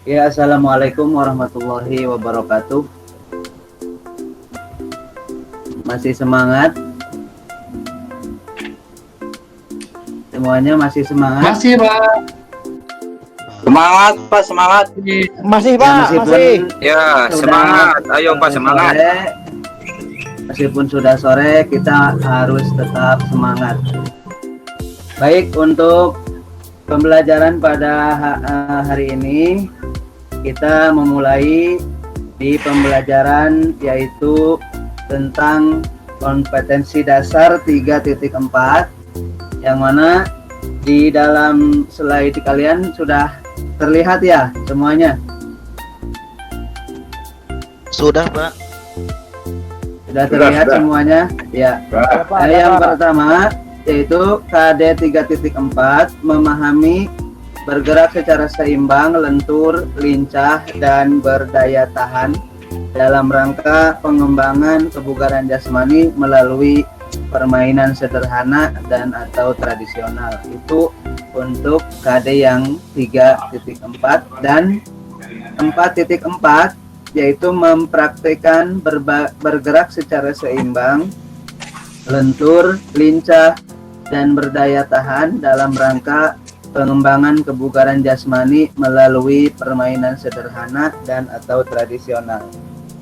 Ya, assalamualaikum warahmatullahi wabarakatuh. Masih semangat? Semuanya masih semangat? Masih, Pak. Semangat Pak, semangat. Masih, Ya, Pak. meskipun Masih. Ya, sudah semangat. Ayo Pak, semangat. sore, meskipun sudah sore, kita harus tetap semangat. Baik, untuk pembelajaran pada hari ini, kita memulai di pembelajaran yaitu tentang kompetensi dasar 3.4, yang mana di dalam slide kalian sudah terlihat ya semuanya. Sudah, Pak. Sudah terlihat Sudah. semuanya ya. Pak, Yang Pak. pertama yaitu KD 3.4, memahami bergerak secara seimbang, lentur, lincah, dan berdaya tahan dalam rangka pengembangan kebugaran jasmani melalui permainan sederhana dan atau tradisional. Itu untuk KD yang 3.4. Dan 4.4 yaitu mempraktikkan bergerak secara seimbang, lentur, lincah, dan berdaya tahan dalam rangka pengembangan kebugaran jasmani melalui permainan sederhana dan atau tradisional.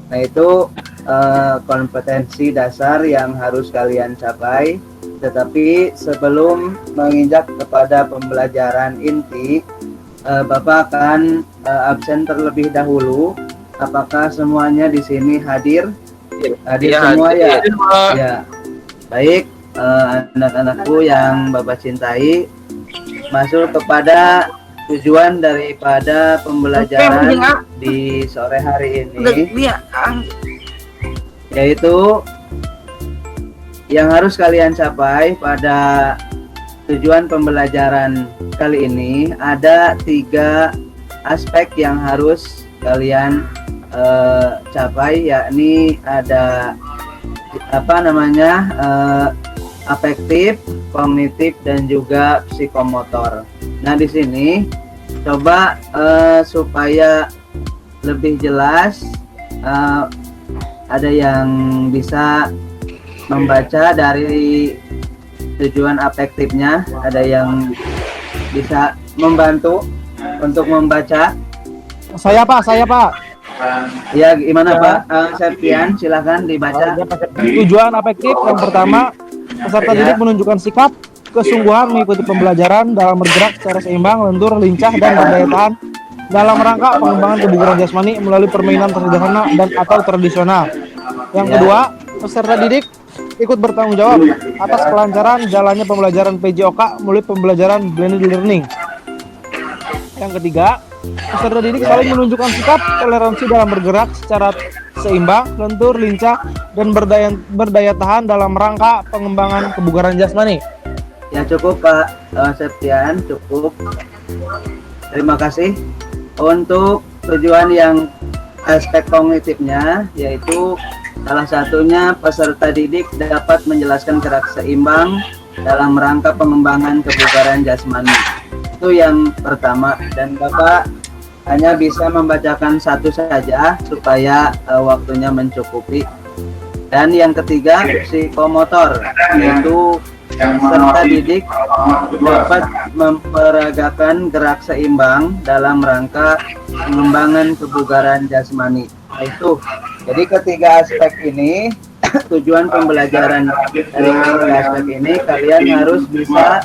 Nah, itu kompetensi dasar yang harus kalian capai. Tetapi sebelum menginjak kepada pembelajaran inti, Bapak akan absen terlebih dahulu. Apakah semuanya di sini hadir? Hadir Ya, semua ya? hadir. Ya. Baik, anak-anakku yang Bapak cintai, masuk kepada tujuan daripada pembelajaran di sore hari ini, yaitu yang harus kalian capai pada tujuan pembelajaran kali ini. Ada 3 aspek yang harus kalian capai, yakni ada afektif, kognitif, dan juga psikomotor. Nah, di sini coba supaya lebih jelas, ada yang bisa membaca dari tujuan afektifnya, ada yang bisa membantu untuk membaca. Saya, Pak. Ya, gimana Pak? Septian, silahkan dibaca. Tujuan afektif yang pertama, peserta didik menunjukkan sikap kesungguhan mengikuti pembelajaran dalam bergerak secara seimbang, lentur, lincah, dan berdaya tahan dalam rangka pengembangan kebugaran jasmani melalui permainan sederhana dan atau tradisional. Yang kedua, peserta didik ikut bertanggung jawab atas kelancaran jalannya pembelajaran PJOK melalui pembelajaran blended learning. Yang ketiga, peserta didik saling menunjukkan sikap toleransi dalam bergerak secara seimbang, lentur, lincah, dan berdaya tahan dalam rangka pengembangan kebugaran jasmani. Ya, cukup Pak Septian, cukup. Terima kasih. Untuk tujuan yang aspek kognitifnya, yaitu salah satunya peserta didik dapat menjelaskan gerak seimbang dalam rangka pengembangan kebugaran jasmani. Itu yang pertama, dan Bapak hanya bisa membacakan satu saja supaya waktunya mencukupi. Dan yang ketiga, psikomotor, yaitu peserta didik dapat memperagakan gerak seimbang dalam rangka pengembangan kebugaran jasmani. Nah, itu. Jadi ketiga aspek ini, tujuan pembelajaran dari ketiga aspek ini, kalian harus bisa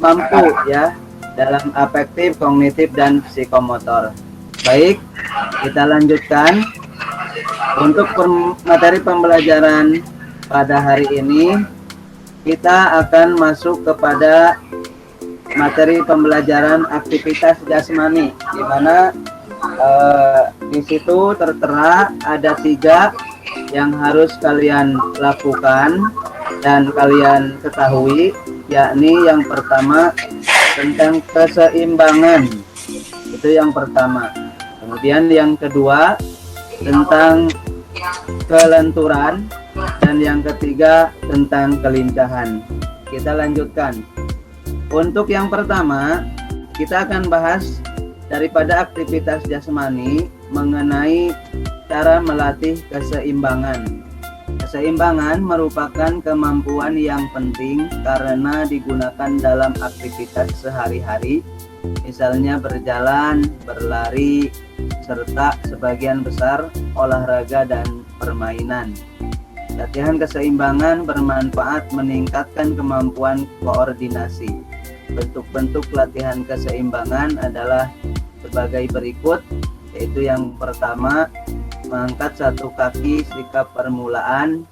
mampu ya dalam afektif, kognitif, dan psikomotor. Baik, kita lanjutkan. Untuk materi pembelajaran pada hari ini, kita akan masuk kepada materi pembelajaran aktivitas jasmani, di mana di situ tertera ada 3 yang harus kalian lakukan dan kalian ketahui, yakni yang pertama tentang keseimbangan, itu yang pertama. Kemudian yang kedua tentang kelenturan, dan yang ketiga tentang kelincahan. Kita lanjutkan. Untuk yang pertama, kita akan bahas daripada aktivitas jasmani mengenai cara melatih keseimbangan. Keseimbangan merupakan kemampuan yang penting karena digunakan dalam aktivitas sehari-hari, misalnya berjalan, berlari, serta sebagian besar olahraga dan permainan. Latihan keseimbangan bermanfaat meningkatkan kemampuan koordinasi. Bentuk-bentuk latihan keseimbangan adalah sebagai berikut, yaitu yang pertama, mengangkat satu kaki sikap permulaan,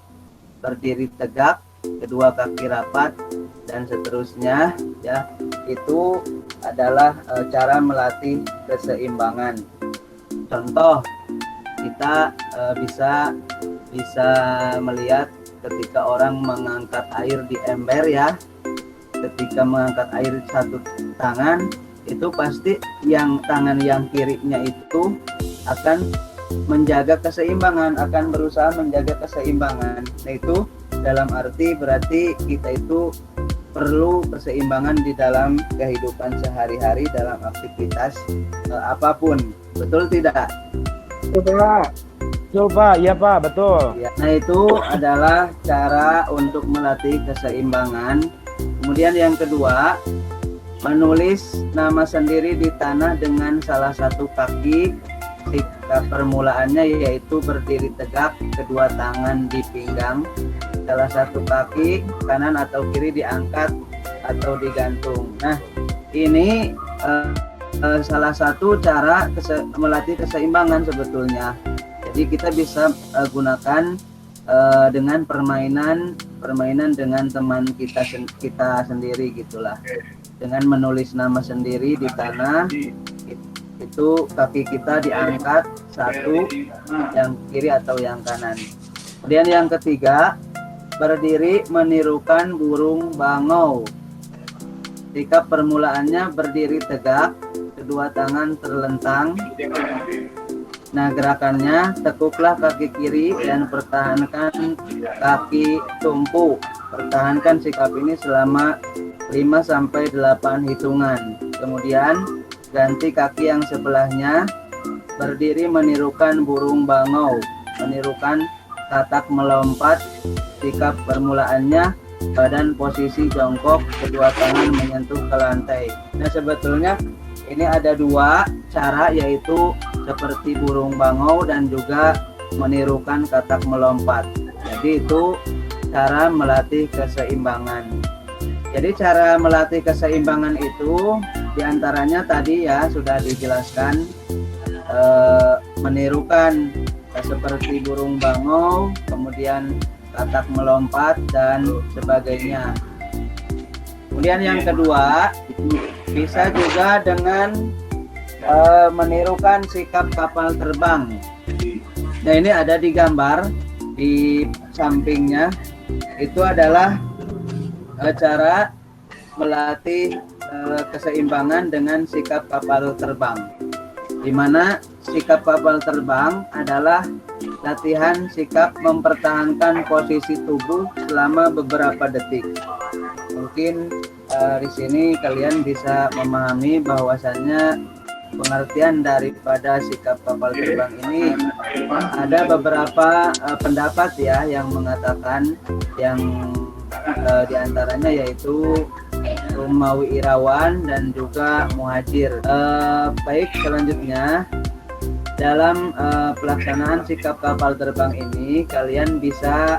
berdiri tegak, kedua kaki rapat, dan seterusnya. Ya, itu adalah cara melatih keseimbangan. Contoh, kita bisa melihat ketika orang mengangkat air di ember ya. Ketika mengangkat air satu tangan, itu pasti yang tangan yang kirinya itu akan menjaga keseimbangan, akan berusaha menjaga keseimbangan. Nah, itu dalam arti berarti kita itu perlu keseimbangan di dalam kehidupan sehari-hari dalam aktivitas apapun. Betul tidak? Betul Pak. Betul Pak, iya Pak, betul. Ya, nah itu adalah cara untuk melatih keseimbangan. Kemudian yang kedua, menulis nama sendiri di tanah dengan salah satu kaki. Sikap permulaannya yaitu berdiri tegak, kedua tangan di pinggang, salah satu kaki kanan atau kiri diangkat atau digantung. Nah, ini salah satu cara melatih keseimbangan sebetulnya. Jadi kita bisa gunakan dengan permainan dengan teman kita sendiri gitulah. Dengan menulis nama sendiri di tanah, itu kaki kita diangkat satu, yang kiri atau yang kanan. Kemudian yang ketiga, berdiri menirukan burung bangau. Sikap permulaannya berdiri tegak, kedua tangan terlentang. Nah, gerakannya tekuklah kaki kiri dan pertahankan kaki tumpu. Pertahankan sikap ini selama 5-8 hitungan. Kemudian ganti kaki yang sebelahnya, berdiri menirukan burung bangau, menirukan katak melompat. Sikap permulaannya badan posisi jongkok, kedua tangan menyentuh ke lantai. Nah, sebetulnya ini ada dua cara, yaitu seperti burung bangau dan juga menirukan katak melompat. Jadi itu cara melatih keseimbangan. Jadi cara melatih keseimbangan itu diantaranya tadi ya sudah dijelaskan, menirukan seperti burung bangau, kemudian katak melompat dan sebagainya. Kemudian yang kedua, bisa juga dengan menirukan sikap kapal terbang. Nah, ini ada di gambar di sampingnya. Itu adalah cara melatih keseimbangan dengan sikap kapal terbang, di mana sikap kapal terbang adalah latihan sikap mempertahankan posisi tubuh selama beberapa detik. Mungkin di sini kalian bisa memahami bahwasannya pengertian daripada sikap kapal terbang ini ada beberapa pendapat ya yang mengatakan, yang diantaranya yaitu Romawi Irawan dan juga Muhajir. Baik, selanjutnya dalam pelaksanaan sikap kapal terbang ini kalian bisa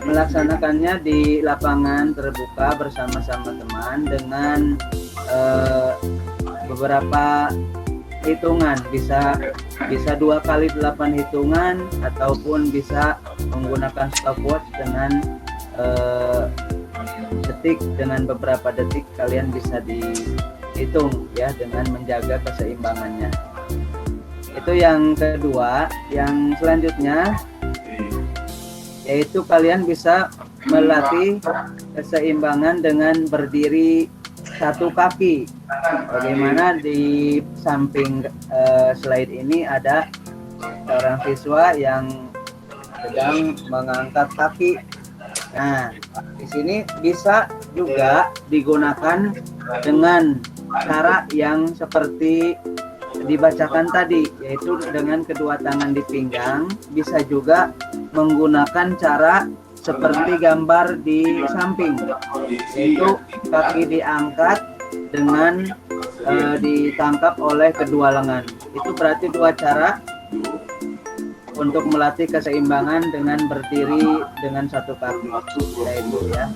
melaksanakannya di lapangan terbuka bersama-sama teman dengan beberapa hitungan, bisa 2 kali 8 hitungan ataupun bisa menggunakan stopwatch dengan detik, dengan beberapa detik kalian bisa dihitung ya dengan menjaga keseimbangannya. Itu yang kedua. Yang selanjutnya yaitu kalian bisa melatih keseimbangan dengan berdiri satu kaki. Bagaimana di samping slide ini ada seorang siswa yang sedang mengangkat kaki. Nah, di sini bisa juga digunakan dengan cara yang seperti dibacakan tadi, yaitu dengan kedua tangan di pinggang. Bisa juga menggunakan cara seperti gambar di samping, yaitu kaki diangkat dengan ditangkap oleh kedua lengan. Itu berarti dua cara untuk melatih keseimbangan dengan berdiri dengan satu kaki, yaitu ya.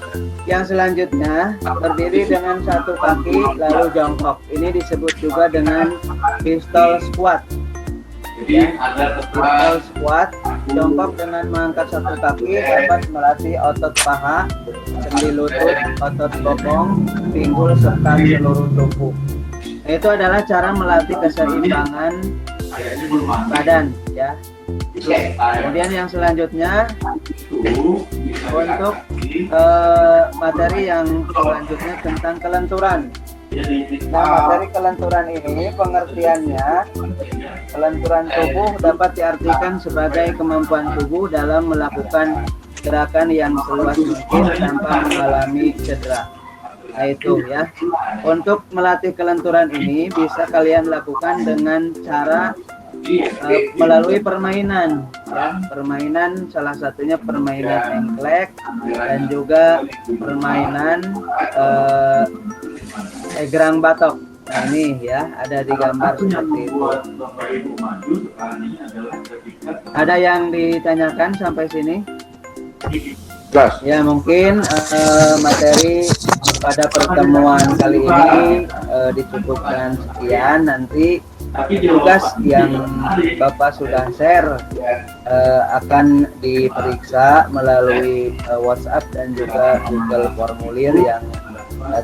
Yang selanjutnya berdiri dengan satu kaki lalu jongkok. Ini disebut juga dengan pistol squat. Ya, pistol squat, jongkok dengan mengangkat satu kaki dapat melatih otot paha, sendi lutut, otot bokong, pinggul serta seluruh tubuh. Nah, itu adalah cara melatih keseimbangan badan ya. Kemudian yang selanjutnya untuk materi yang selanjutnya tentang kelenturan. Nah, materi kelenturan ini pengertiannya, kelenturan tubuh dapat diartikan sebagai kemampuan tubuh dalam melakukan gerakan yang seluas mungkin tanpa mengalami cedera. Nah, itu ya. Untuk melatih kelenturan ini bisa kalian lakukan dengan cara melalui permainan ya. Permainan salah satunya permainan engklek dan juga permainan egrang batok. Nah, ini ya ada di gambar seperti itu. Ada yang ditanyakan sampai sini? Ya, mungkin materi pada pertemuan kali ini dicukupkan sekian. Nanti tugas yang Bapak sudah share akan diperiksa melalui WhatsApp dan juga Google Formulir yang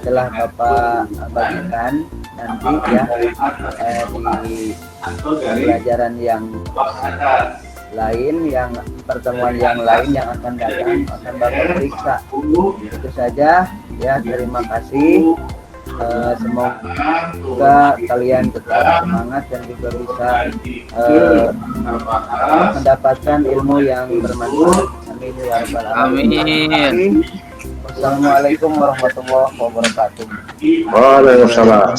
telah Bapak bagikan nanti ya di pembelajaran yang lain, yang pertemuan yang lain yang akan datang akan Bapak periksa. Itu saja ya, terima kasih. Semoga kalian tetap semangat dan juga bisa mendapatkan ilmu yang bermanfaat. Amin ya rabbal alamin. Wassalamualaikum warahmatullahi wabarakatuh. Waalaikumsalam.